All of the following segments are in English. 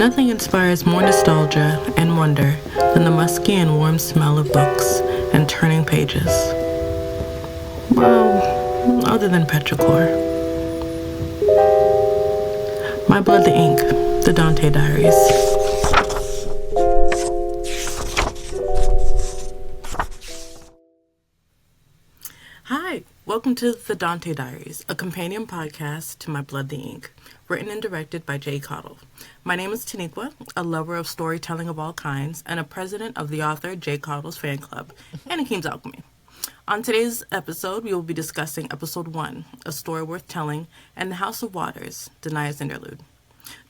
Nothing inspires more nostalgia and wonder than the musky and warm smell of books and turning pages. Well, other than petrichor. My Blood the Ink, the Dante Diaries. Hi, welcome to The Dante Diaries, a companion podcast to My Blood the Ink, written and directed by Jay Cottle. My name is Taniqua, a lover of storytelling of all kinds, and a president of the author Jay Cottle's fan club, and Akeem's Alchemy. On today's episode, we will be discussing Episode 1, A Story Worth Telling, and The House of Waters, Denaya's Interlude.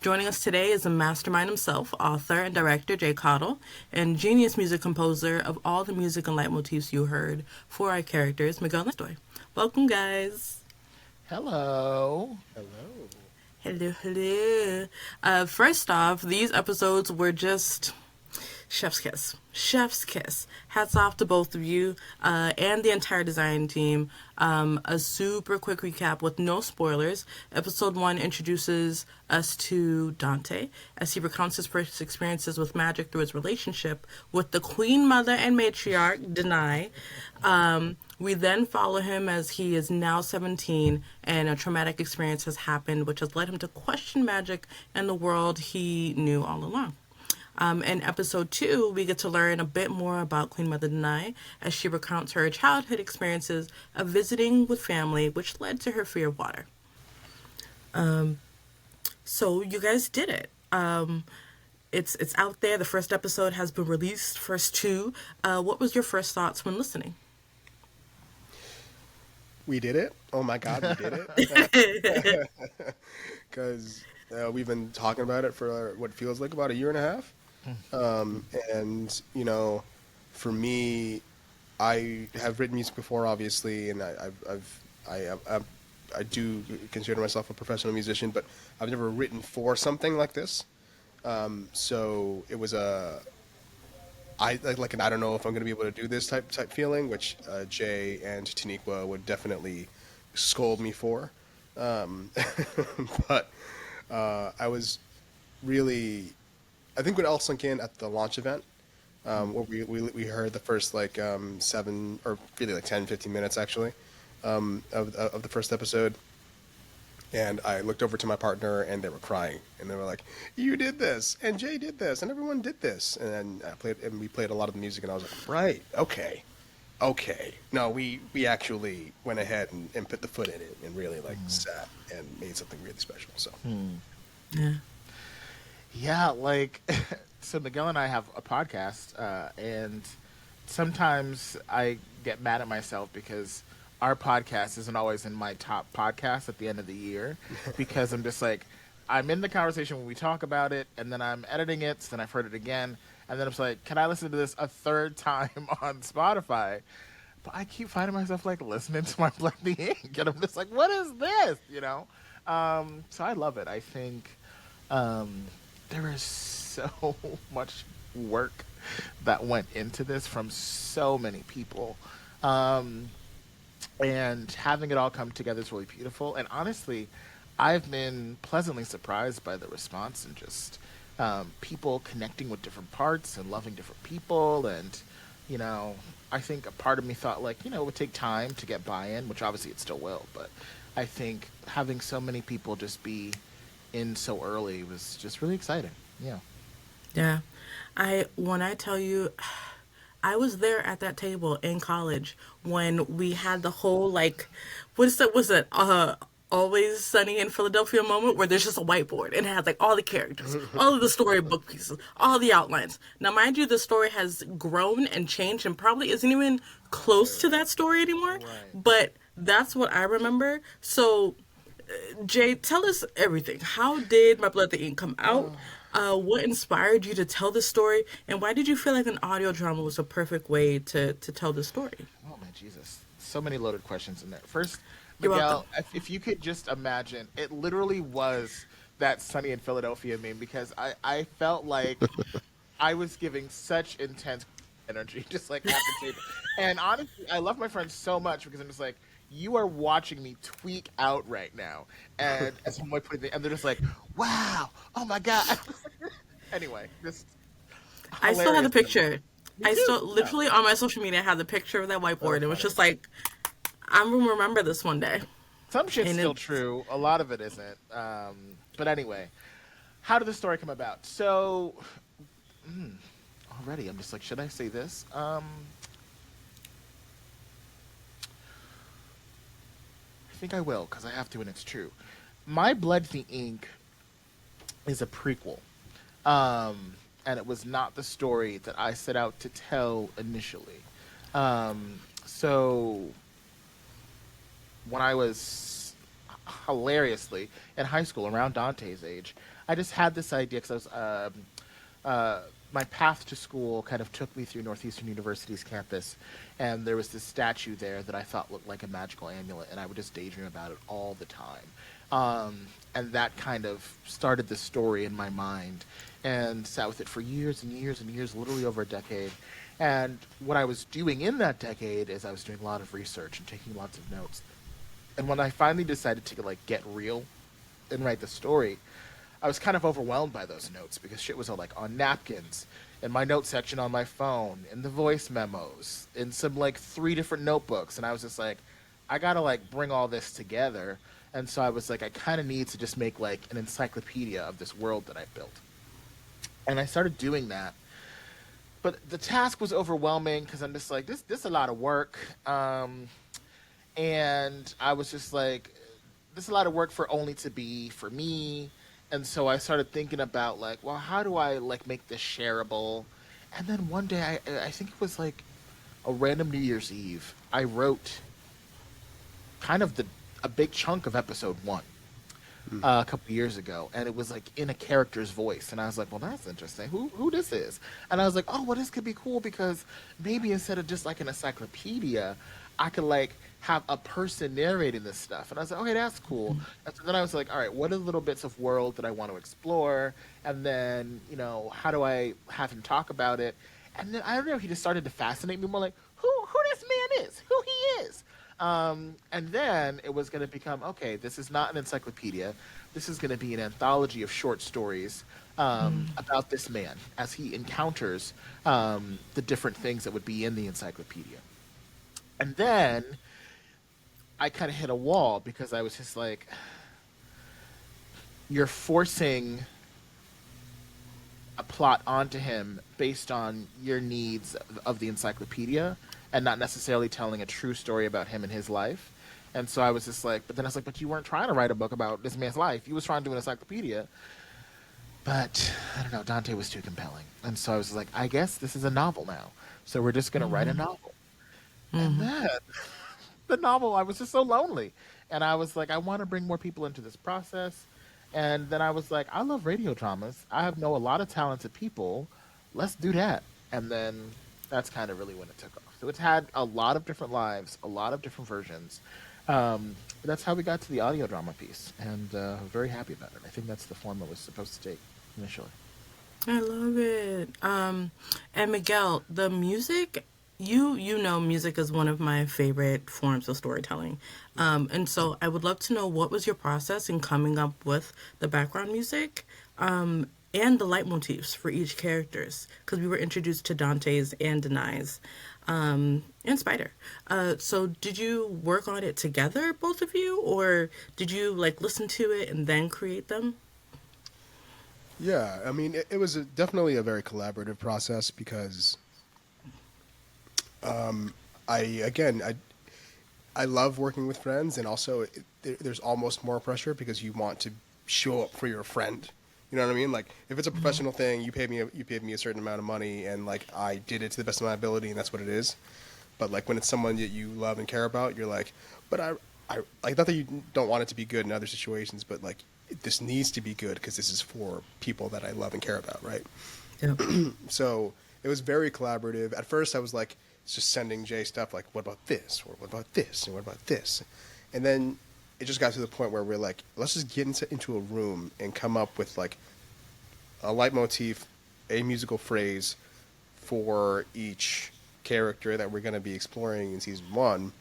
Joining us today is the mastermind himself, author and director Jay Cottle, and genius music composer of all the music and leitmotifs you heard for our characters, Miguel. Welcome, guys. Hello. Hello. First off, these episodes were just chef's kiss. Chef's kiss. Hats off to both of you and the entire design team. A super quick recap with no spoilers. Episode 1 introduces us to Dante as he recounts his first experiences with magic through his relationship with the Queen Mother and Matriarch, Denai. We then follow him as he is now 17 and a traumatic experience has happened, which has led him to question magic and the world he knew all along. In episode 2, we get to learn a bit more about Queen Mother Denai as she recounts her childhood experiences of visiting with family, which led to her fear of water. So you guys did it. It's out there. The first episode has been released. First 2. What was your first thoughts when listening? We did it. Oh my God, we did it. Because we've been talking about it for what feels like about a year and a half. And, you know, for me, I have written music before, obviously, and I do consider myself a professional musician, but I've never written for something like this. So it was I don't know if I'm going to be able to do this type feeling, which Jay and Taniqua would definitely scold me for. But I was really, I think what all sunk in at the launch event, where we heard the first 7 or really 10, 15 minutes actually of the first episode. And I looked over to my partner, and they were crying, and they were like, "You did this, and Jay did this, and everyone did this." And we played a lot of the music, and I was like, "Right, okay." No, we actually went ahead and put the foot in it, and really sat and made something really special. So, yeah, so Miguel and I have a podcast, and sometimes I get mad at myself because our podcast isn't always in my top podcasts at the end of the year, because I'm just I'm in the conversation when we talk about it, and then I'm editing it, so then I've heard it again, and then I'm just can I listen to this a third time on Spotify? But I keep finding myself listening to my Blood the Ink, and I'm just what is this? So I love it. I think there is so much work that went into this from so many people. And having it all come together is really beautiful. And honestly, I've been pleasantly surprised by the response and just people connecting with different parts and loving different people. And, I think a part of me thought it would take time to get buy-in, which obviously it still will. But I think having so many people just be in so early was just really exciting. Yeah. When I tell you, I was there at that table in college when we had the whole was it Always Sunny in Philadelphia moment where there's just a whiteboard and it has all the characters, all of the storybook pieces, all the outlines. Now, mind you, the story has grown and changed and probably isn't even close to that story anymore. Right. But that's what I remember. So, Jay, tell us everything. How did My Blood the Ink come out? What inspired you to tell this story, and why did you feel like an audio drama was a perfect way to tell the story? Oh my Jesus, so many loaded questions in there. First, You're Miguel, welcome. if you could just imagine, it literally was that Sunny in Philadelphia meme, because I felt like I was giving such intense energy, just at the table. And honestly, I love my friends so much because I'm just you are watching me tweak out right now. And as I'm putting and they're just wow, oh my God. Anyway, just I still had the hilarious to me. picture. Me I too. still Yeah. literally on my social media had the picture of that So whiteboard. It was funny. just like I'm gonna remember this one day. Some shit's And still it's true. A lot of it isn't. But anyway, how did the story come about? So already, I'm just like, should I say this? I think I will because I have to, and it's true. My Blood the Ink is a prequel, and it was not the story that I set out to tell initially. So when I was hilariously in high school, around Dante's age, I just had this idea because I was uh, my path to school kind of took me through Northeastern University's campus, and there was this statue there that I thought looked like a magical amulet, and I would just daydream about it all the time. And that kind of started the story in my mind, and sat with it for years and years and years, literally over a decade. And what I was doing in that decade is I was doing a lot of research and taking lots of notes. And when I finally decided to like get real and write the story, I was kind of overwhelmed by those notes because shit was all like on napkins, in my note section on my phone, in the voice memos, in some like three different notebooks, and I was just like, I gotta like bring all this together. And so I was like, I kind of need to just make like an encyclopedia of this world that I built. And I started doing that, but the task was overwhelming because I'm just like, this is a lot of work. And I was just like, this is a lot of work for only to be for me. And so I started thinking about like, well, how do I like make this shareable? And then one day, I think it was like a random New Year's Eve, I wrote kind of the a big chunk of episode one a couple years ago, and it was like in a character's voice, and I was like, well, that's interesting. Who this is? And I was like, oh, well, this could be cool because maybe instead of just like an encyclopedia, I could like have a person narrating this stuff. And I was like, okay, that's cool. And so then I was like, all right, what are the little bits of world that I want to explore? And then, how do I have him talk about it? And then I don't know, he just started to fascinate me more, like who this man is, who he is. And then it was going to become, okay, this is not an encyclopedia. This is going to be an anthology of short stories about this man as he encounters the different things that would be in the encyclopedia. And then I kind of hit a wall because I was just like, you're forcing a plot onto him based on your needs of the encyclopedia and not necessarily telling a true story about him and his life. And so I was just like, but then I was like, but you weren't trying to write a book about this man's life. You was trying to do an encyclopedia. But I don't know, Dante was too compelling. And so I was like, I guess this is a novel now. So we're just going to write a novel. And then the novel, I was just so lonely. And I was like, I want to bring more people into this process. And then I was like, I love radio dramas. I know a lot of talented people. Let's do that. And then that's kind of really when it took off. So it's had a lot of different lives, a lot of different versions. That's how we got to the audio drama piece. And I'm very happy about it. I think that's the form it was supposed to take initially. I love it. And Miguel, the music, you know music is one of my favorite forms of storytelling. And so I would love to know what was your process in coming up with the background music, and the leitmotifs for each characters, because we were introduced to Dante's and Denai's, and Spider. So did you work on it together, both of you, or did you like listen to it and then create them? Yeah, I mean, it was definitely a very collaborative process because I again I love working with friends, and also there's almost more pressure because you want to show up for your friend. You know what I mean? Like if it's a professional thing, you paid me a certain amount of money, and like I did it to the best of my ability, and that's what it is. But like when it's someone that you love and care about, you're like, but I like not that you don't want it to be good in other situations, but like this needs to be good because this is for people that I love and care about, right? Yeah. So it was very collaborative. At first, I was like just sending Jay stuff like, "What about this?" or "What about this?" and "What about this?" And then it just got to the point where we're like, "Let's just get into a room and come up with like a leitmotif, a musical phrase for each character that we're going to be exploring in season one,"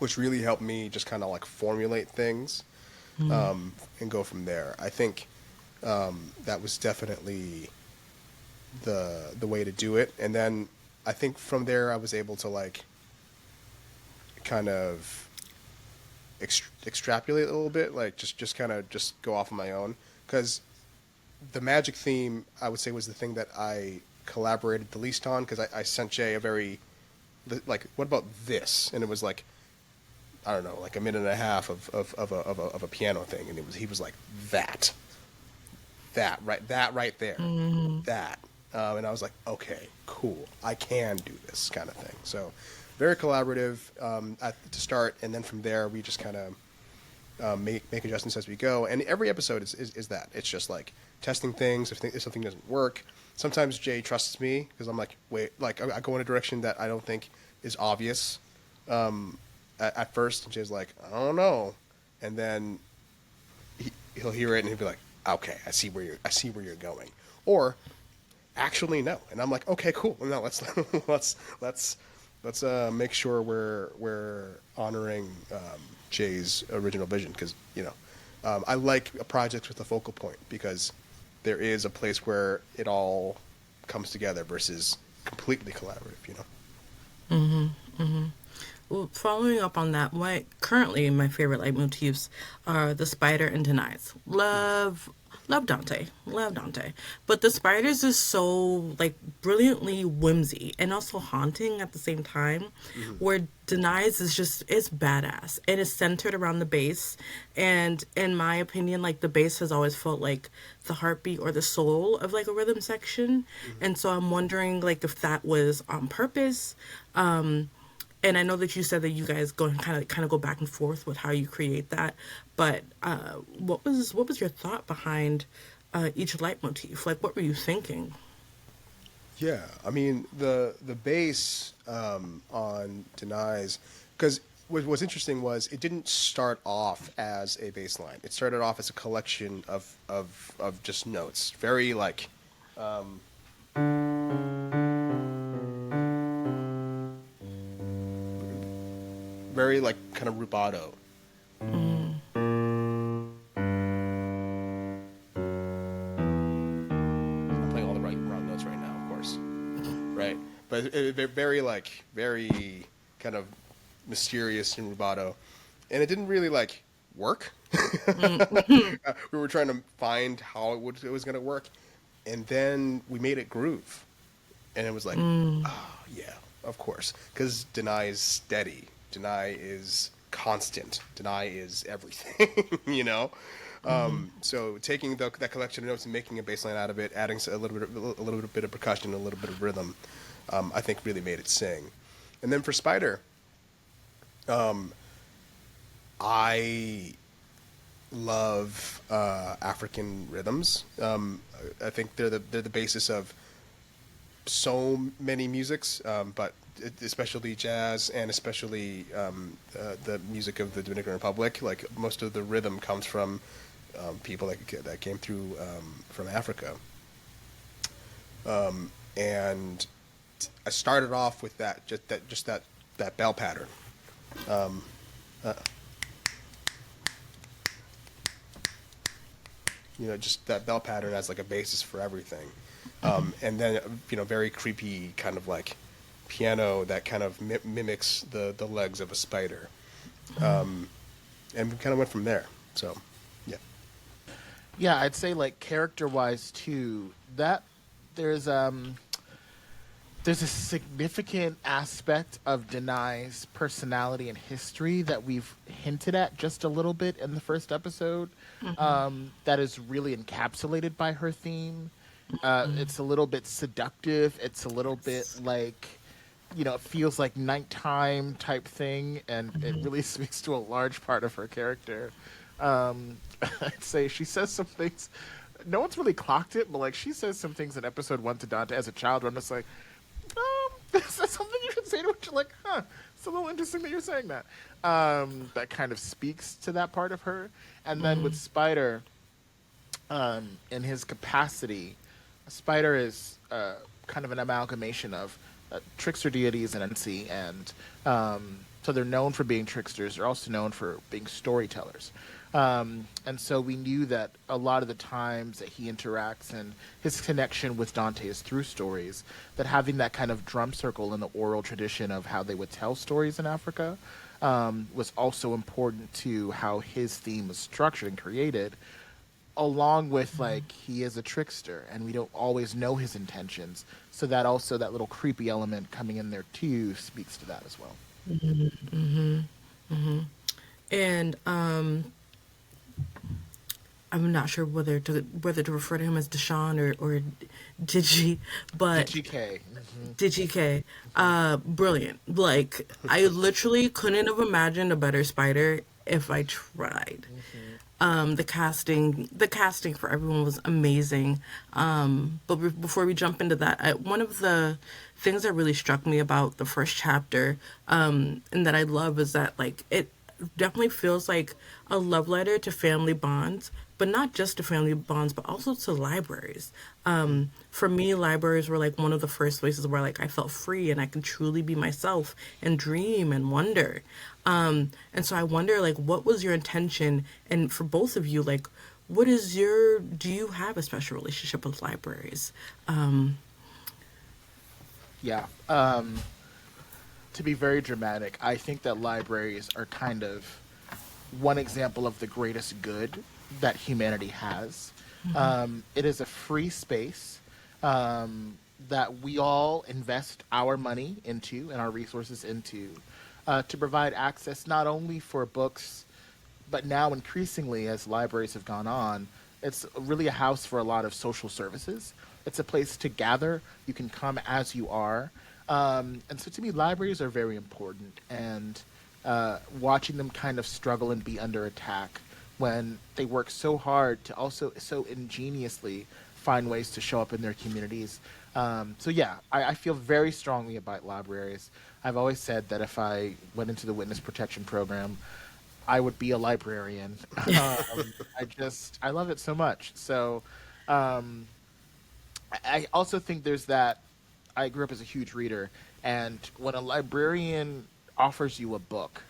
which really helped me just kind of like formulate things and go from there. I think that was definitely the way to do it. And then I think from there I was able to like kind of extrapolate a little bit, like just kind of just go off on my own, because the magic theme I would say was the thing that I collaborated the least on, because I sent Jay a very like, what about this? And it was like, I don't know, like a minute and a half of a piano thing, and he was like that right there, that, and I was like, okay, cool, I can do this kind of thing. So very collaborative to start, and then from there we just kind of make adjustments as we go. And every episode is that. It's just like testing things. If something doesn't work, sometimes Jay trusts me because I'm like, wait, like I go in a direction that I don't think is obvious at first, and Jay's like, I don't know, and then he'll hear it and he'll be like, okay, I see where you're going, or actually no, and I'm like, okay, cool. Well, no, let's make sure we're honoring Jay's original vision, because I like a project with a focal point, because there is a place where it all comes together versus completely collaborative. Well, following up on that, currently my favorite leitmotifs are the spider and denies. Love Dante, but the spiders is so like brilliantly whimsy and also haunting at the same time. Where denies is just, it's badass and it's centered around the bass. And in my opinion, like the bass has always felt like the heartbeat or the soul of like a rhythm section. And so I'm wondering like if that was on purpose. And I know that you said that you guys go and kind of go back and forth with how you create that, but what was your thought behind each leitmotif? Like, what were you thinking? Yeah, I mean the bass on Denies, because what's interesting was it didn't start off as a bass line. It started off as a collection of just notes, very like very like kind of rubato. I'm playing all the wrong notes right now, of course, right? But very kind of mysterious and rubato, and it didn't really like work. We were trying to find how it was going to work, and then we made it groove, and it was like, oh yeah, of course, because Deny is steady, Deny is constant, Deny is everything. So taking that collection of notes and making a bass line out of it, adding a little bit of percussion, a little bit of rhythm, I think really made it sing. And then for Spider, I love African rhythms. I think they're the basis of so many musics, but especially jazz, and especially the music of the Dominican Republic. Like most of the rhythm comes from people that came through from Africa. And I started off with that bell pattern. Just that bell pattern as like a basis for everything. And then, very creepy kind of like piano that kind of mimics the legs of a spider. And we kind of went from there. So, yeah. Yeah, I'd say like character-wise too, that there's a significant aspect of Denai's personality and history that we've hinted at just a little bit in the first episode, that is really encapsulated by her theme. It's a little bit seductive. It's a little bit like, it feels like nighttime type thing, and it really speaks to a large part of her character. I'd say she says some things. No one's really clocked it, but like she says some things in episode 1 to Dante as a child where I'm just like, is that something you should say to it? You're like, it's a little interesting that you're saying that. That kind of speaks to that part of her. And then with Spider, in his capacity, Spider is kind of an amalgamation of trickster deities and nosy, and so they're known for being tricksters. They're also known for being storytellers. And so we knew that a lot of the times that he interacts and his connection with Dante is through stories, that having that kind of drum circle in the oral tradition of how they would tell stories in Africa was also important to how his theme was structured and created, along with like he is a trickster and we don't always know his intentions. So that also, that little creepy element coming in there too speaks to that as well. And I'm not sure whether to refer to him as Deshaun or Digi, but GK. DGK, brilliant. Like I literally couldn't have imagined a better spider if I tried. The casting for everyone was amazing. But before we jump into that, one of the things that really struck me about the first chapter, and that I love, is that like it definitely feels like a love letter to family bonds, but not just to family bonds, but also to libraries. For me, libraries were like one of the first places where like I felt free and I could truly be myself and dream and wonder. And so I wonder, like, what was your intention? And for both of you, like, do you have a special relationship with libraries? Yeah. To be very dramatic, I think that libraries are kind of one example of the greatest good that humanity has. It is a free space that we all invest our money into and our resources into to provide access not only for books, but now increasingly as libraries have gone on, it's really a house for a lot of social services. It's a place to gather. You can come as you are. And so to me, libraries are very important. And watching them kind of struggle and be under attack when they work so hard to also so ingeniously find ways to show up in their communities. So yeah, I feel very strongly about libraries. I've always said that if I went into the witness protection program, I would be a librarian. I love it so much. So I also think there's that. I grew up as a huge reader, and when a librarian offers you a book,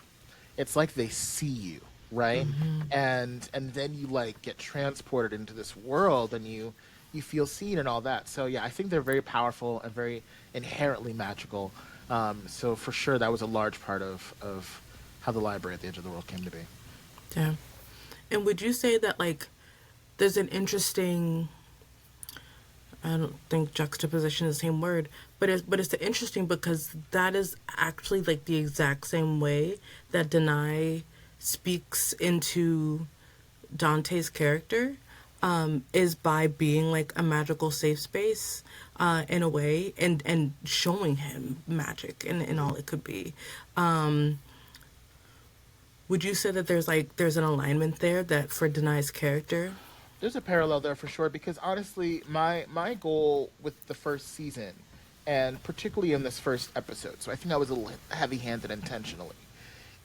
it's like they see you, right? And then you like get transported into this world, and you feel seen and all that. So yeah, I think they're very powerful and very inherently magical. So for sure, that was a large part of how the library at the edge of the world came to be. Yeah. And would you say that like there's an interesting, I don't think juxtaposition is the same word, but it's interesting because that is actually like the exact same way that Denai speaks into Dante's character, is by being like a magical safe space, in a way, and showing him magic and all it could be. Would you say that there's an alignment there that for Denai's character? There's a parallel there for sure because honestly, my goal with the first season, and particularly in this first episode, so I think I was a little heavy-handed intentionally,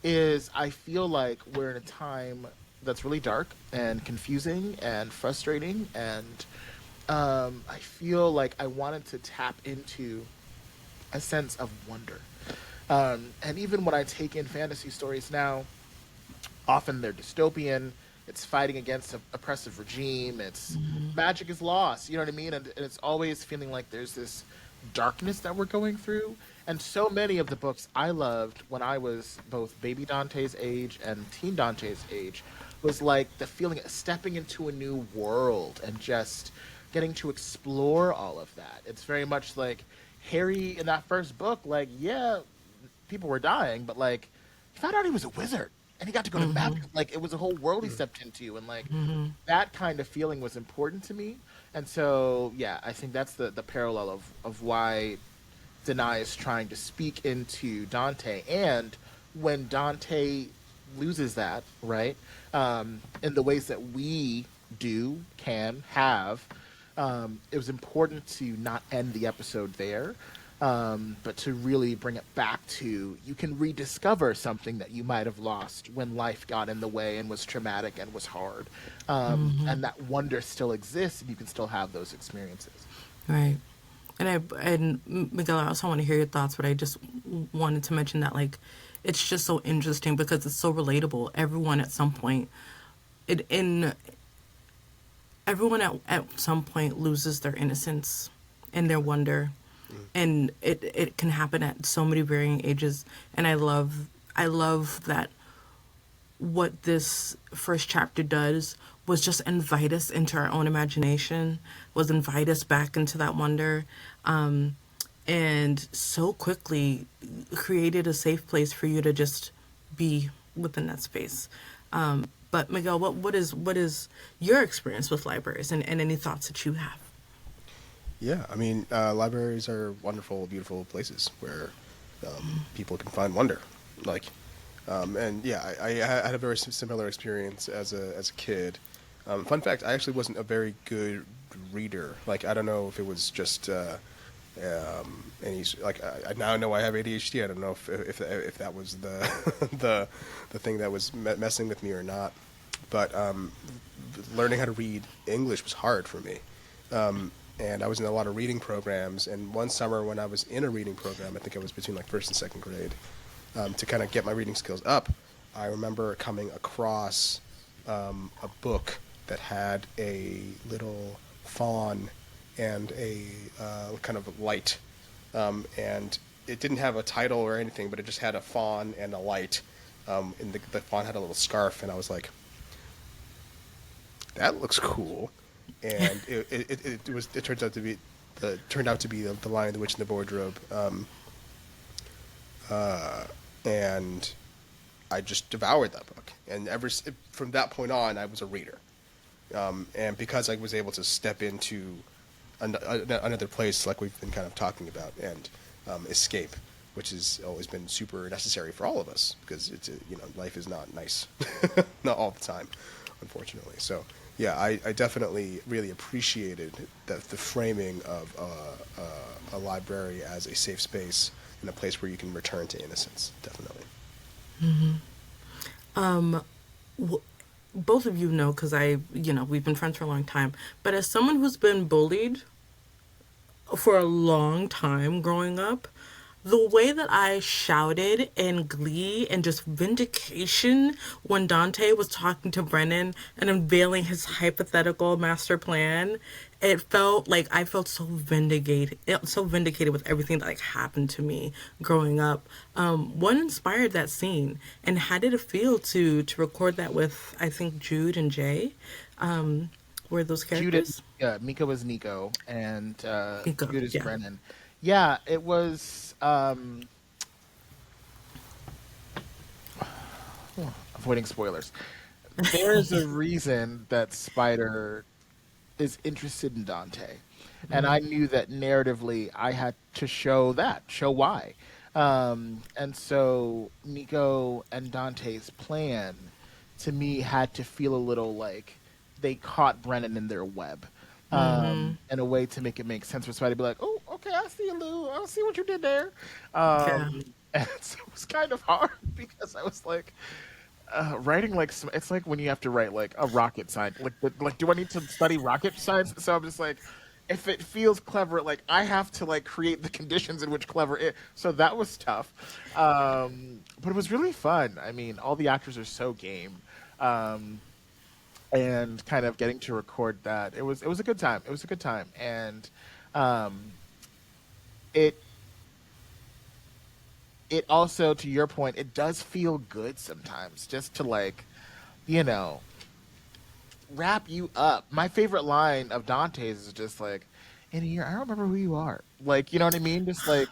is I feel like we're in a time that's really dark and confusing and frustrating, and I feel like I wanted to tap into a sense of wonder. And even when I take in fantasy stories now, often they're dystopian. It's fighting against an oppressive regime. It's magic is lost. You know what I mean? And it's always feeling like there's this darkness that we're going through. And so many of the books I loved when I was both baby Dante's age and teen Dante's age was like the feeling of stepping into a new world and just getting to explore all of that. It's very much like Harry in that first book, like, yeah, people were dying, but like, he found out he was a wizard and he got to go to magic. Like, it was a whole world he stepped into, and like that kind of feeling was important to me. And so, yeah, I think that's the parallel of why Denai is trying to speak into Dante. And when Dante loses that, right, in the ways that we do, can, have, it was important to not end the episode there, but to really bring it back to you can rediscover something that you might have lost when life got in the way and was traumatic and was hard. And that wonder still exists, and you can still have those experiences. Right. And Miguel, I also want to hear your thoughts, but I just wanted to mention that like it's just so interesting because it's so relatable. Everyone at some point it in everyone at some point loses their innocence and their wonder, Mm. and it can happen at so many varying ages. And I love that what this first chapter does was just invite us into our own imagination, was invite us back into that wonder, and so quickly created a safe place for you to just be within that space. But Miguel, what is your experience with libraries, and any thoughts that you have? Yeah, I mean, libraries are wonderful, beautiful places where people can find wonder. Like, and yeah, I had a very similar experience as a kid. Fun fact: I actually wasn't a very good reader. Like, I don't know if it was just any like I now know I have ADHD. I don't know if that was the the thing that was messing with me or not. But learning how to read English was hard for me. And I was in a lot of reading programs. And one summer when I was in a reading program, I think I was between like first and second grade, to kind of get my reading skills up, I remember coming across a book that had a little fawn and a kind of light. And it didn't have a title or anything, but it just had a fawn and a light. And the fawn had a little scarf, and I was like, that looks cool. And it turns out to be the Lion, the Witch, and the Wardrobe. And I just devoured that book. And from that point on, I was a reader. And because I was able to step into another place, like we've been kind of talking about, and escape, which has always been super necessary for all of us, because life is not nice, not all the time, unfortunately. So yeah, I definitely really appreciated the framing of a library as a safe space and a place where you can return to innocence. Definitely. Both of you know, because we've been friends for a long time, but as someone who's been bullied for a long time growing up, the way that I shouted in glee and just vindication when Dante was talking to Brennan and unveiling his hypothetical master plan, it felt like I felt so vindicated with everything that like happened to me growing up. What inspired that scene, and how did it feel to record that with, I think, Jude and Jay? Were those Judith, characters? Mika was Nico, and Nico, Jude is yeah. Brennan. Yeah, it was. Avoiding spoilers. There's a reason that Spider is interested in Dante, and I knew that narratively I had to show why. And so Nico and Dante's plan to me had to feel a little like they caught Brennan in their web. In a way to make it make sense for somebody to be like, oh, okay, I see you, Lou. I see what you did there. Yeah. And so it was kind of hard because I was like, writing like it's like when you have to write like a rocket science. Like, do I need to study rocket science? So I'm just like, if it feels clever, like I have to like create the conditions in which clever is. So that was tough, but it was really fun. I mean, all the actors are so game, and kind of getting to record that it was a good time. It was a good time, and um, it it also, to your point, it does feel good sometimes just to like, you know, wrap you up. My favorite line of Dante's is just like, in a year, I don't remember who you are. Like, you know what I mean? Just like,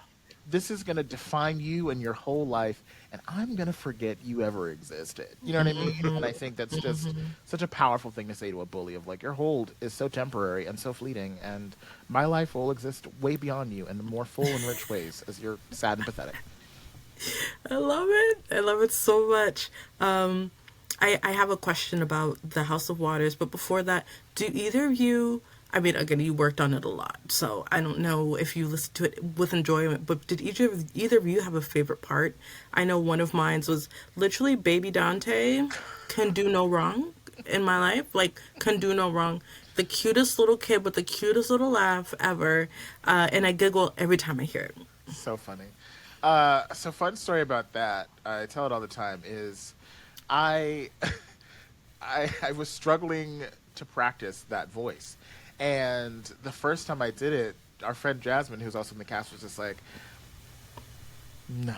this is going to define you and your whole life, and I'm going to forget you ever existed. You know what I mean? And I think that's just such a powerful thing to say to a bully of like, your hold is so temporary and so fleeting, and my life will exist way beyond you in more full and rich ways as you're sad and pathetic. I love it. I love it so much. I have a question about the House of Waters, but before that, do either of you, I mean, again, you worked on it a lot, so I don't know if you listened to it with enjoyment, but did either of you have a favorite part? I know one of mine was literally Baby Dante can do no wrong in my life, like, can do no wrong. The cutest little kid with the cutest little laugh ever, and I giggle every time I hear it. So funny. So fun story about that. I tell it all the time. Is I I was struggling to practice that voice. And the first time I did it, our friend Jasmine, who's also in the cast, was just like, no.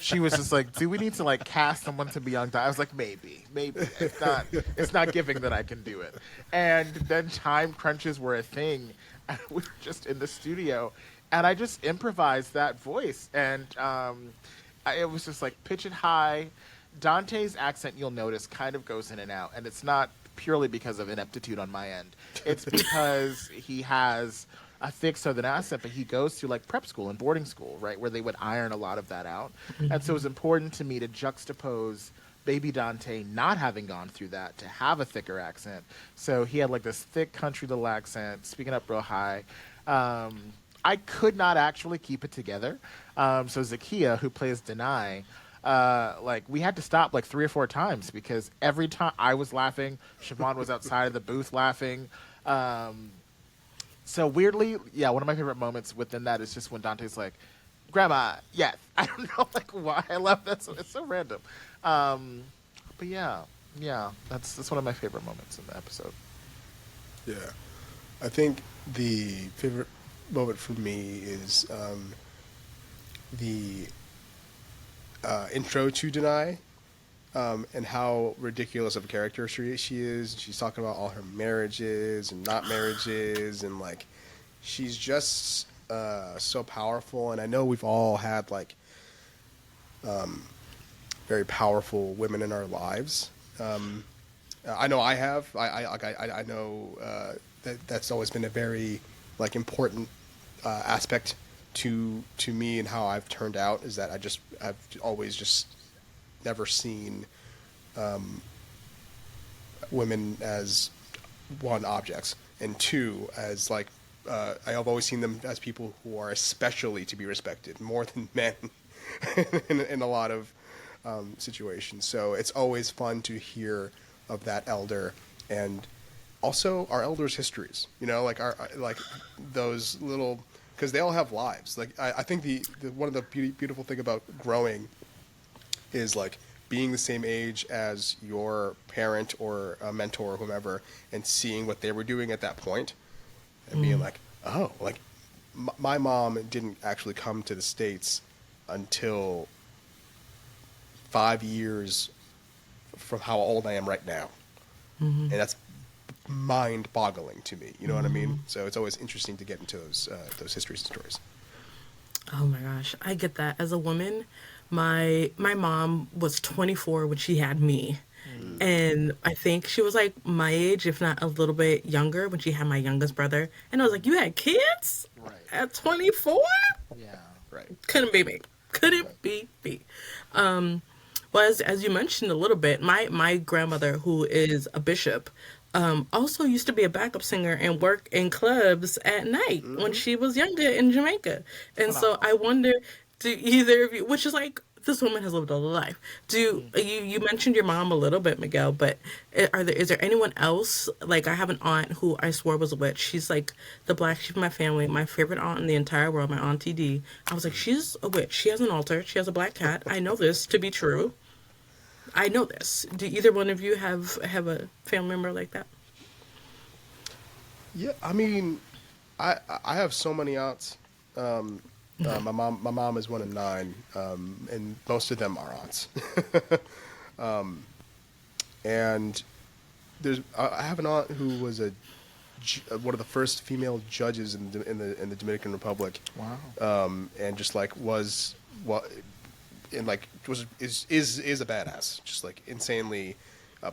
She was just like, do we need to like cast someone to be young? I was like, maybe. It's not giving that I can do it. And then time crunches were a thing. And we were just in the studio, and I just improvised that voice. And it was just like pitch it high. Dante's accent, you'll notice, kind of goes in and out, and it's not purely because of ineptitude on my end. It's because he has a thick southern accent, but he goes to like prep school and boarding school, right, where they would iron a lot of that out. And so it was important to me to juxtapose baby Dante not having gone through that to have a thicker accent. So he had like this thick country little accent, speaking up real high. I could not actually keep it together. So Zakiya, who plays Denai, like we had to stop like 3 or 4 times because every time I was laughing, Siobhan was outside of the booth laughing. So weirdly, yeah, one of my favorite moments within that is just when Dante's like, "Grandma, yes." I don't know like why I love that. It's so random. But yeah, that's one of my favorite moments in the episode. Yeah, I think the favorite moment for me is the intro to Denai, and how ridiculous of a character she is. She's talking about all her marriages and not marriages, and like she's just so powerful. And I know we've all had like very powerful women in our lives. I know I have. I know that's always been a very like important aspect to me and how I've turned out, is that I've always just never seen women as one, objects, and two, as like I have always seen them as people who are especially to be respected more than men in a lot of situations. So it's always fun to hear of that elder, and also our elders' histories. You know, like our like those little, because they all have lives. Like I think the one of the beautiful thing about growing is like being the same age as your parent or a mentor or whomever, and seeing what they were doing at that point, and being like, oh, like my mom didn't actually come to the States until 5 years from how old I am right now, and that's mind-boggling to me. You know what I mean? So it's always interesting to get into those histories and stories. Oh my gosh, I get that. As a woman, my mom was 24 when she had me. And I think she was like my age, if not a little bit younger, when she had my youngest brother. And I was like, "You had kids Right. at 24?" Yeah. Right. Couldn't be me. Couldn't be me. Well, as you mentioned a little bit, my grandmother, who is a bishop, also used to be a backup singer and work in clubs at night when she was younger in Jamaica. And so Phenomenal. I wonder, do either of you, which is like, this woman has lived a life. Do you mentioned your mom a little bit, Miguel, but is there anyone else? Like, I have an aunt who I swore was a witch. She's like the black sheep of my family, my favorite aunt in the entire world, my auntie D. I was like, she's a witch. She has an altar. She has a black cat. I know this to be true. I know this. Do either one of you have a family member like that? Yeah, I mean, I have so many aunts. My mom is one of 9, and most of them are aunts. And I have an aunt who was one of the first female judges in the Dominican Republic. Wow. And just like was what, and like is a badass, just like insanely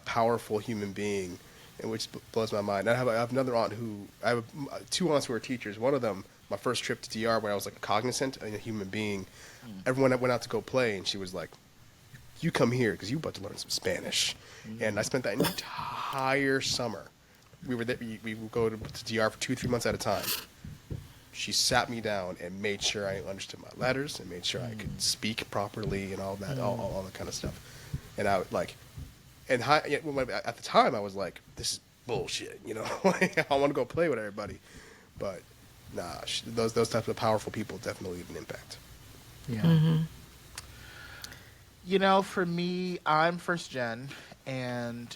powerful human being, and which blows my mind. I have another aunt I have 2 aunts who are teachers. One of them, my first trip to DR when I was like cognizant and a human being, everyone went out to go play, and she was like, "You come here because you're about to learn some Spanish." And I spent that entire summer. We were there. We would go to DR for 2-3 months at a time. She sat me down and made sure I understood my letters and made sure I could speak properly and all that, all that kind of stuff. And I would like, and at the time I was like, "This is bullshit," you know. Like, I want to go play with everybody, but nah, those types of powerful people definitely leave an impact. Yeah. You know, for me, I'm first gen, and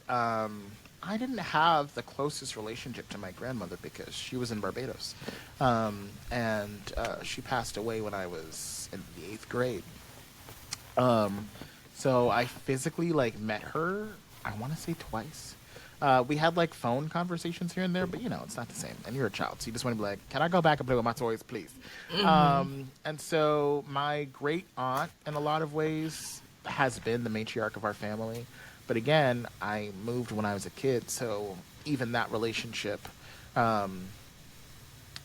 I didn't have the closest relationship to my grandmother because she was in Barbados, and she passed away when I was in the eighth grade. Um, so I physically like met her. I want to say twice. We had like phone conversations here and there, but you know it's not the same. And you're a child, so you just want to be like, "Can I go back and play with my toys, please?" And so my great aunt, in a lot of ways, has been the matriarch of our family. But again, I moved when I was a kid, so even that relationship, um,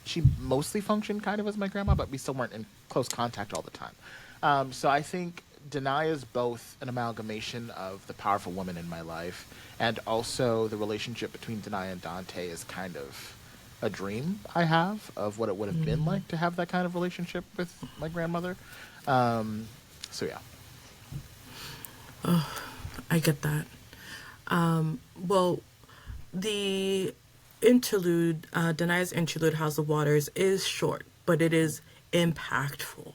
she mostly functioned kind of as my grandma, but we still weren't in close contact all the time. So I think Denai is both an amalgamation of the powerful woman in my life, and also the relationship between Denai and Dante is kind of a dream I have of what it would have been like to have that kind of relationship with my grandmother. So yeah. I get that. Well, the interlude, Denai's interlude, House of Waters, is short, but it is impactful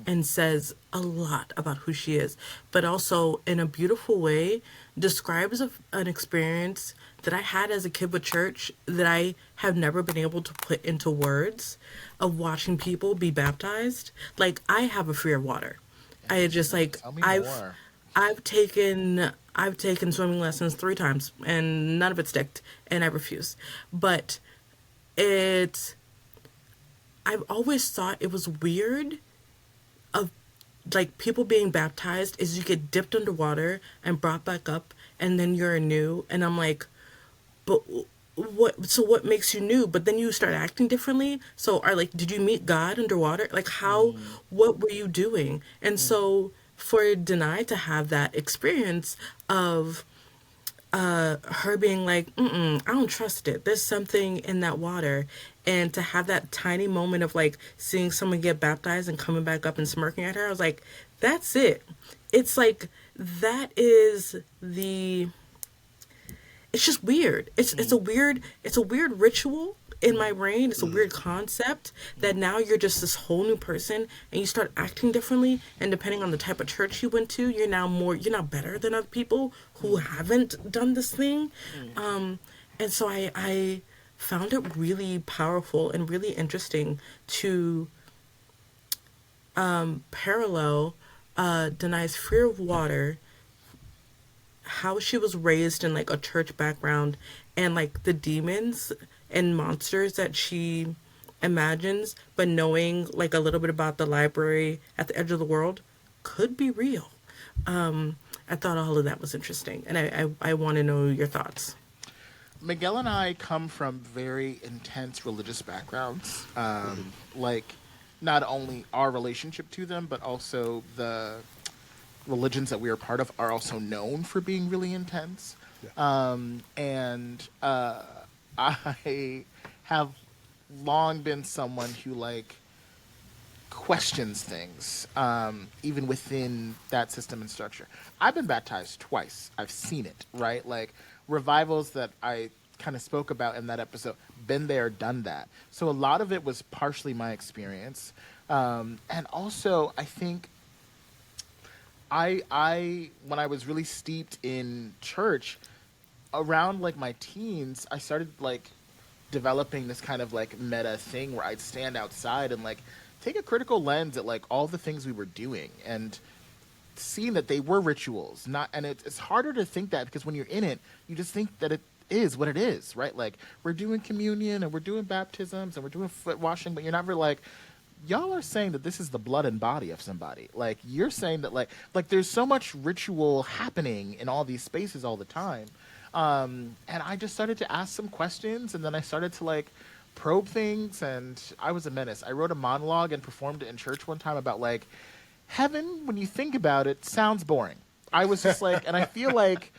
and says a lot about who she is, but also in a beautiful way describes an experience that I had as a kid with church that I have never been able to put into words, of watching people be baptized. Like, I have a fear of water. I just like Tell me I've more. I've taken swimming lessons 3 times and none of it sticked and I refuse. But it I've always thought it was weird of like people being baptized is you get dipped underwater and brought back up and then you're new, and I'm like, but what makes you new? But then you start acting differently. So are like, did you meet God underwater? Like, how, Mm, what were you doing? And mm, so for Denai to have that experience of her being like, I don't trust it. There's something in that water. And to have that tiny moment of like seeing someone get baptized and coming back up and smirking at her, I was like, that's it. It's like, that is the, it's just weird. mm, It's a weird ritual in mm, my brain. It's a weird concept that now you're just this whole new person and you start acting differently, and depending on the type of church you went to, you're not better than other people who mm, haven't done this thing. mm, And so I found it really powerful and really interesting to parallel Denai's fear of water, how she was raised in like a church background, and like the demons and monsters that she imagines, but knowing like a little bit about the library at the edge of the world could be real. I thought all of that was interesting, and I want to know your thoughts. Miguel and I come from very intense religious backgrounds. Like, not only our relationship to them, but also the religions that we are part of are also known for being really intense. Yeah. And I have long been someone who like questions things, even within that system and structure. I've been baptized twice. I've seen it, right? Like revivals that I kind of spoke about in that episode, been there, done that. So a lot of it was partially my experience. And also, I think I when I was really steeped in church, around like my teens, I started like developing this kind of like meta thing where I'd stand outside and like take a critical lens at like all the things we were doing and seeing that they were rituals. Not, and it's harder to think that because when you're in it, you just think that it is what it is, right? Like we're doing communion and we're doing baptisms and we're doing foot washing, but you're never like, y'all are saying that this is the blood and body of somebody. Like you're saying that like there's so much ritual happening in all these spaces all the time. And I just started to ask some questions, and then I started to like probe things, and I was a menace. I wrote a monologue and performed it in church one time about like heaven, when you think about it, sounds boring. I was just like, and I feel like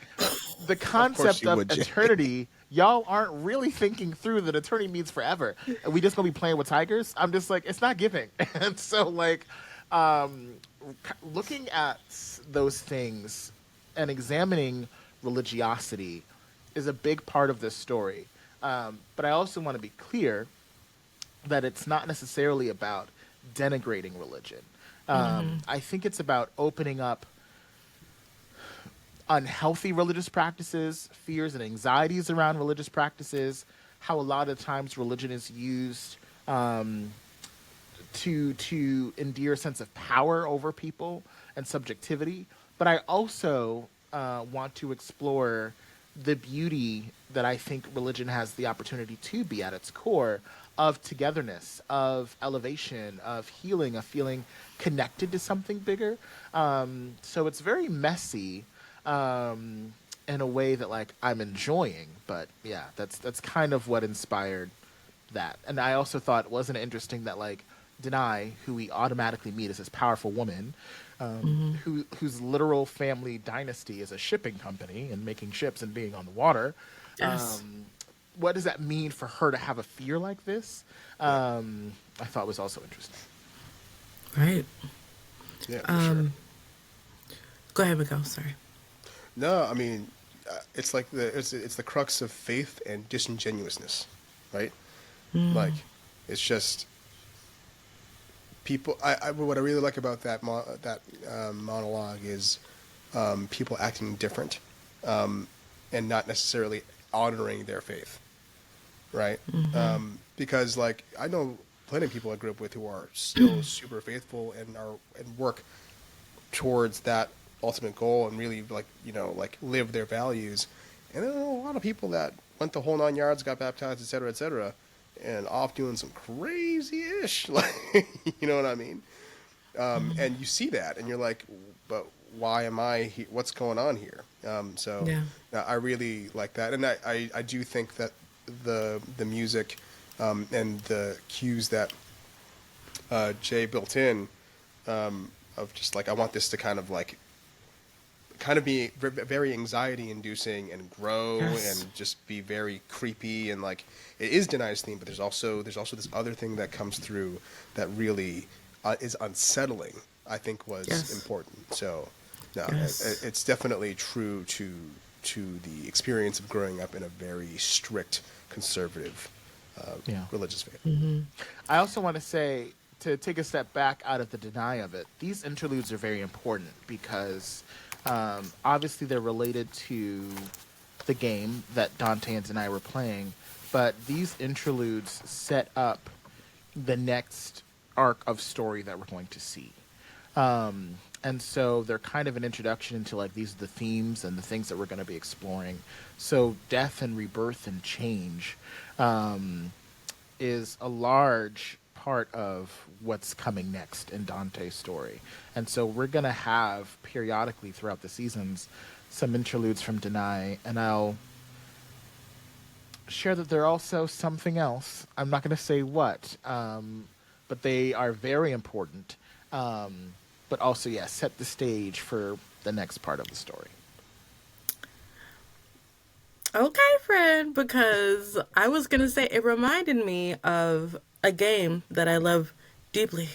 the Of course concept you of would, Jay. eternity, y'all aren't really thinking through that eternity means forever. And we just gonna be playing with tigers? I'm just like, it's not giving. And so like, um, looking at those things and examining religiosity is a big part of this story. But I also want to be clear that it's not necessarily about denigrating religion. I think it's about opening up unhealthy religious practices, fears and anxieties around religious practices, how a lot of times religion is used to endear a sense of power over people and subjectivity. But I also want to explore the beauty that I think religion has the opportunity to be at its core of togetherness, of elevation, of healing, of feeling connected to something bigger. So it's very messy in a way that like I'm enjoying. But yeah, that's kind of what inspired that. And I also thought, wasn't it interesting that like Denai, who we automatically meet as this powerful woman, whose literal family dynasty is a shipping company and making ships and being on the water. Yes. What does that mean for her to have a fear like this? Yeah. I thought was also interesting. Right. Yeah, for sure. Go ahead, Miguel. Sorry. No, I mean, it's like it's the crux of faith and disingenuousness, right? Like, it's just people. What I really like about that monologue is people acting different, and not necessarily honoring their faith, right? Because like I know plenty of people I grew up with who are still super faithful and work towards that ultimate goal and really like live their values. And then there are a lot of people that went the whole 9 yards, got baptized, et cetera, and off doing some crazy ish, like you know what I mean? And you see that, and you're like, but why am I here? What's going on here? So Yeah. I really like that, and I do think that the music and the cues that Jay built in of just like I want this to kind of be very anxiety inducing and grow Yes. and just be very creepy and like it is Denai's theme, but there's also this other thing that comes through that really is unsettling. I think was Yes. important. So no, Yes. it's definitely true to the experience of growing up in a very strict conservative Yeah. religious faith. I also want to say, to take a step back out of the deny of it, these interludes are very important because obviously they're related to the game that Dante and I were playing, but these interludes set up the next arc of story that we're going to see. And so they're kind of an introduction into like these are the themes and the things that we're going to be exploring. So death and rebirth and change is a large part of what's coming next in Dante's story. And so we're going to have periodically throughout the seasons some interludes from Denai, and I'll share that they're also something else. I'm not going to say what, but they are very important. But also, yeah, set the stage for the next part of the story. Okay, friend, because I was going to say it reminded me of a game that I love deeply.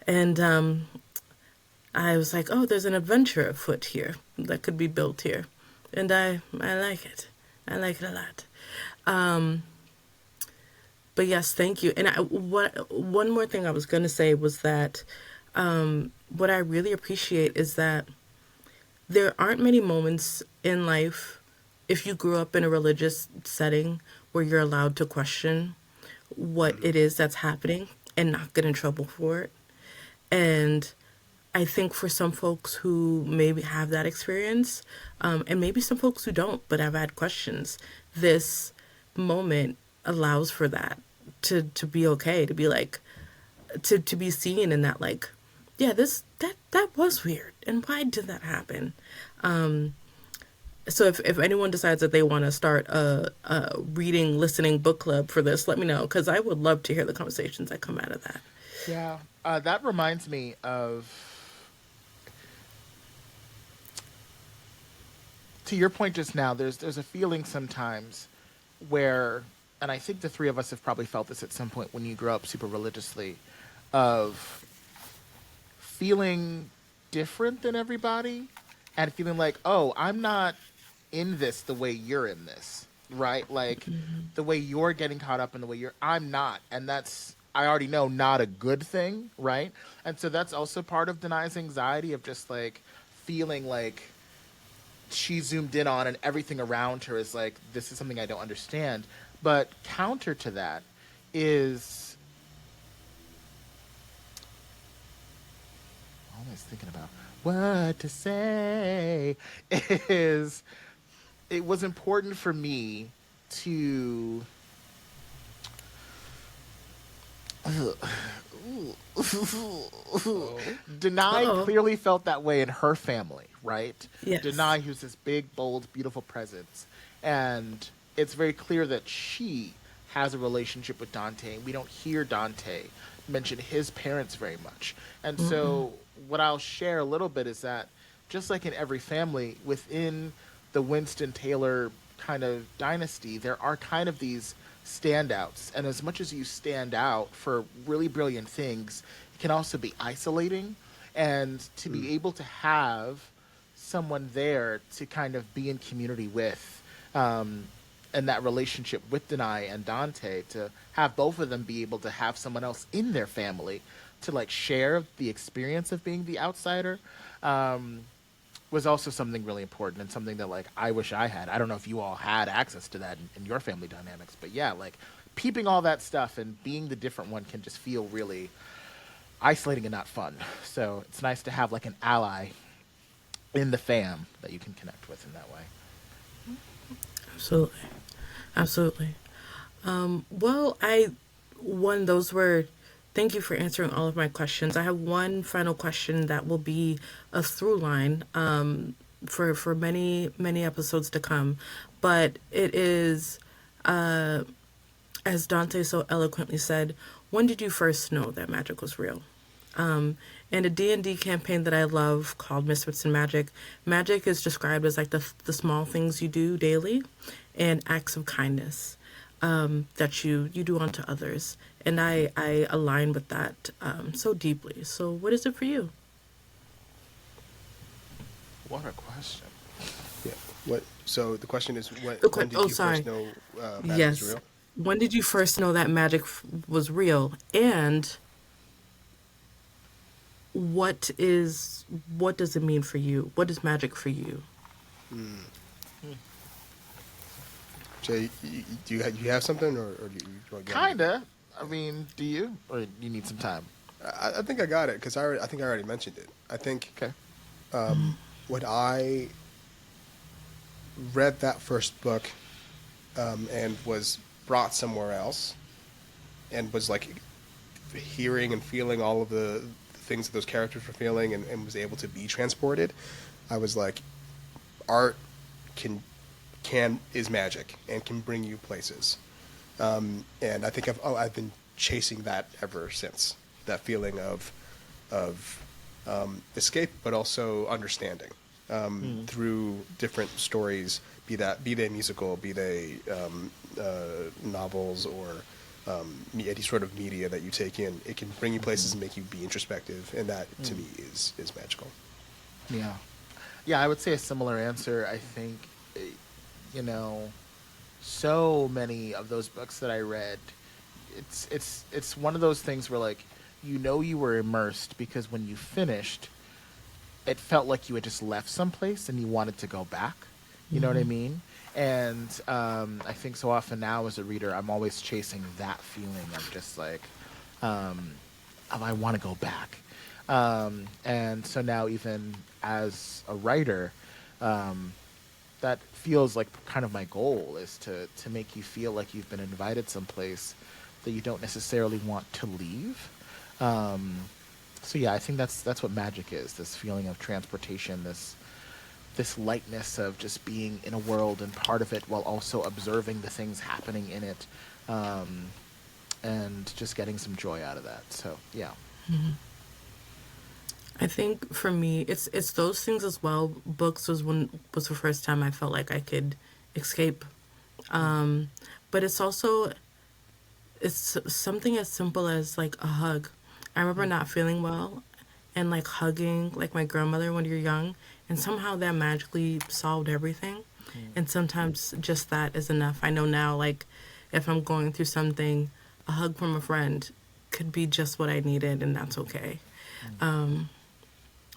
And I was like, oh, there's an adventure afoot here that could be built here. And I like it. I like it a lot. But yes, thank you. And one more thing I was going to say was that what I really appreciate is that there aren't many moments in life, if you grew up in a religious setting, where you're allowed to question what it is that's happening and not get in trouble for it. And I think for some folks who maybe have that experience, and maybe some folks who don't but have had questions, this moment allows for that to be okay, to be like, to be seen in that, like, yeah, that was weird, and why did that happen? So if anyone decides that they want to start a reading listening book club for this, let me know, because I would love to hear the conversations that come out of that. Yeah, that reminds me of, to your point just now, there's a feeling sometimes where, and I think the three of us have probably felt this at some point when you grow up super religiously, of feeling different than everybody and feeling like, oh, I'm not in this the way you're in this, right? Like the way you're getting caught up in the way I'm not. And that's, I already know, not a good thing, right? And so that's also part of Denai's anxiety of just like feeling like she zoomed in on, and everything around her is like, this is something I don't understand. But counter to that is, I'm always thinking about what to say, is it was important for me to Oh. Denai Uh-oh. clearly felt that way in her family, right? Yes. Denai, who's this big, bold, beautiful presence. And it's very clear that she has a relationship with Dante. We don't hear Dante mention his parents very much. And so, what I'll share a little bit is that just like in every family, within the Winston Taylor kind of dynasty, there are kind of these standouts. And as much as you stand out for really brilliant things, it can also be isolating. And to be able to have someone there to kind of be in community with, and that relationship with Denai and Dante, to have both of them be able to have someone else in their family to like share the experience of being the outsider, was also something really important, and something that like I wish I had. I don't know if you all had access to that in your family dynamics, but yeah, like peeping all that stuff and being the different one can just feel really isolating and not fun. So it's nice to have like an ally in the fam that you can connect with in that way. Absolutely. Absolutely. Well, those were, thank you for answering all of my questions. I have one final question that will be a through line for many, many episodes to come. But it is, as Dante so eloquently said, when did you first know that magic was real? In a D&D campaign that I love called Misfits and Magic, magic is described as like the small things you do daily and acts of kindness that you do unto others. And I align with that so deeply. So what is it for you? What a question. Yeah. What? So the question is, when did Oh, you sorry. first know magic was Yes. real? When did you first know that magic was real? And what does it mean for you? What is magic for you? Jay, do you have something, or do you want to go? Kinda. I mean, do you? Or you need some time? I think I got it, because I think I already mentioned it. I think Okay. when I read that first book and was brought somewhere else, and was like hearing and feeling all of the things that those characters were feeling, and was able to be transported, I was like, art is magic and can bring you places. And I think I've been chasing that ever since. That feeling of escape, but also understanding through different stories, be they musical, be they novels, or any sort of media that you take in. It can bring you places and make you be introspective, and that to me is magical. Yeah. Yeah, I would say a similar answer. I think, so many of those books that I read, it's one of those things where like, you were immersed because when you finished, it felt like you had just left someplace and you wanted to go back. You know what I mean? And I think so often now as a reader, I'm always chasing that feeling of just like, I want to go back. And so now even as a writer, that feels like kind of my goal, is to make you feel like you've been invited someplace that you don't necessarily want to leave. So yeah, I think that's what magic is, this feeling of transportation, this lightness of just being in a world and part of it while also observing the things happening in it, and just getting some joy out of that. So yeah. I think for me, it's those things as well. Books was the first time I felt like I could escape, but it's something as simple as like a hug. I remember not feeling well, and like hugging like my grandmother when you're young, and somehow that magically solved everything. And sometimes just that is enough. I know now, like if I'm going through something, a hug from a friend could be just what I needed, and that's okay.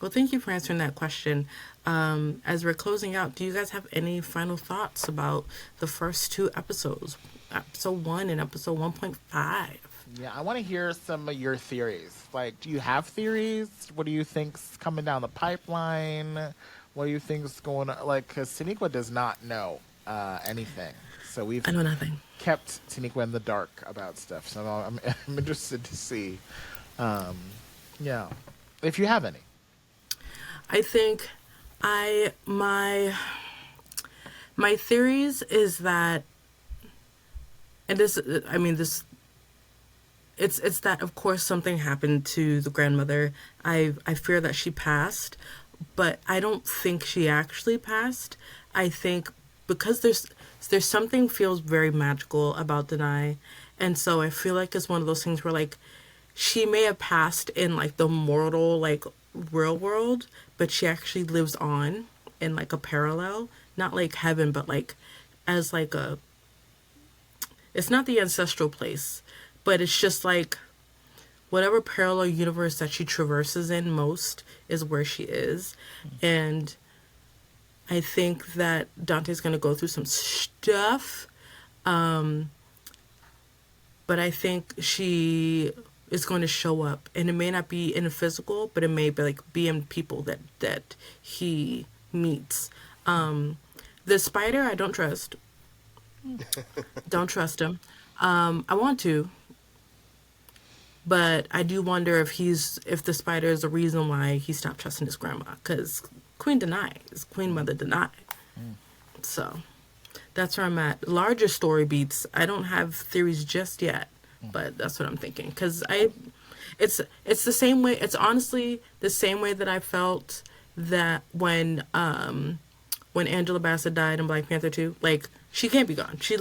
Well, thank you for answering that question. As we're closing out, do you guys have any final thoughts about the first two episodes, episode 1 and episode 1.5? Yeah, I want to hear some of your theories. Like, do you have theories? What do you think's coming down the pipeline? What do you think's going on? Like, because Taniqua does not know anything. So we've I know nothing. kept Taniqua in the dark about stuff. So I'm interested to see, yeah, if you have any. I think my theories is that, and this, I mean, this, it's that, of course, something happened to the grandmother. I fear that she passed, but I don't think she actually passed. I think because there's something feels very magical about Denai, and so I feel like it's one of those things where, like, she may have passed in, like, the mortal, like, real world, but she actually lives on in, like, a parallel, not like heaven, but like as like a, it's not the ancestral place, but it's just like whatever parallel universe that she traverses in most is where she is. And I think that Dante's going to go through some stuff, but I think she is going to show up, and it may not be in a physical, but it may be like be in people that he meets. The spider, I don't trust. Don't trust him. I want to, but I do wonder if the spider is the reason why he stopped trusting his grandma, because Queen denies, Queen Mother denied. So that's where I'm at. Larger story beats, I don't have theories just yet, but that's what I'm thinking. Because it's the same way. It's honestly the same way that I felt that when Angela Bassett died in Black Panther 2. Like, she can't be gone. She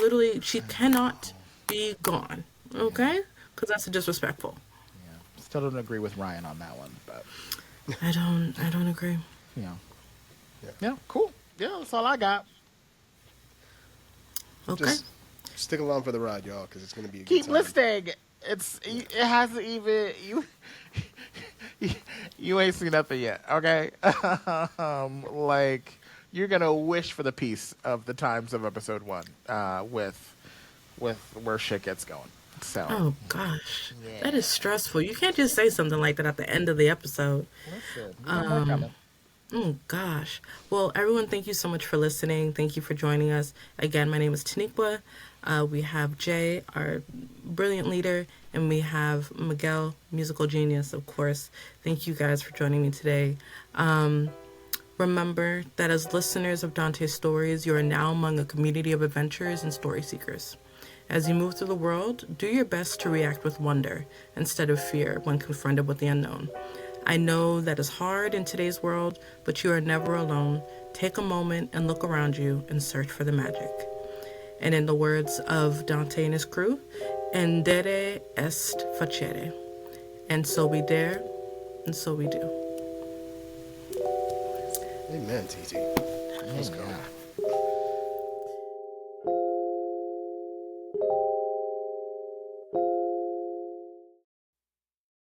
cannot be gone. Okay? Because that's disrespectful. Yeah, still don't agree with Ryan on that one, but I don't agree. yeah, yeah, cool. Yeah, that's all I got. Okay. Just stick along for the ride, y'all, because it's going to be a Keep good time. listening. It hasn't even you ain't seen nothing yet. Okay, like you're gonna wish for the peace of the times of episode 1, with where shit gets going. So, Oh gosh, Yeah. that is stressful. You can't just say something like that at the end of the episode. listen, we got more coming. Oh gosh. Well, everyone, thank you so much for listening. Thank you for joining us. Again, my name is Taniqua. We have Jay, our brilliant leader, and we have Miguel, musical genius, of course. Thank you guys for joining me today. Remember that as listeners of Dante's stories, you are now among a community of adventurers and story seekers. As you move through the world, do your best to react with wonder instead of fear when confronted with the unknown. I know that is hard in today's world, but you are never alone. Take a moment and look around you and search for the magic. And in the words of Dante and his crew, endere est facere. And so we dare, and so we do. Amen, TT. Let's go. Yeah.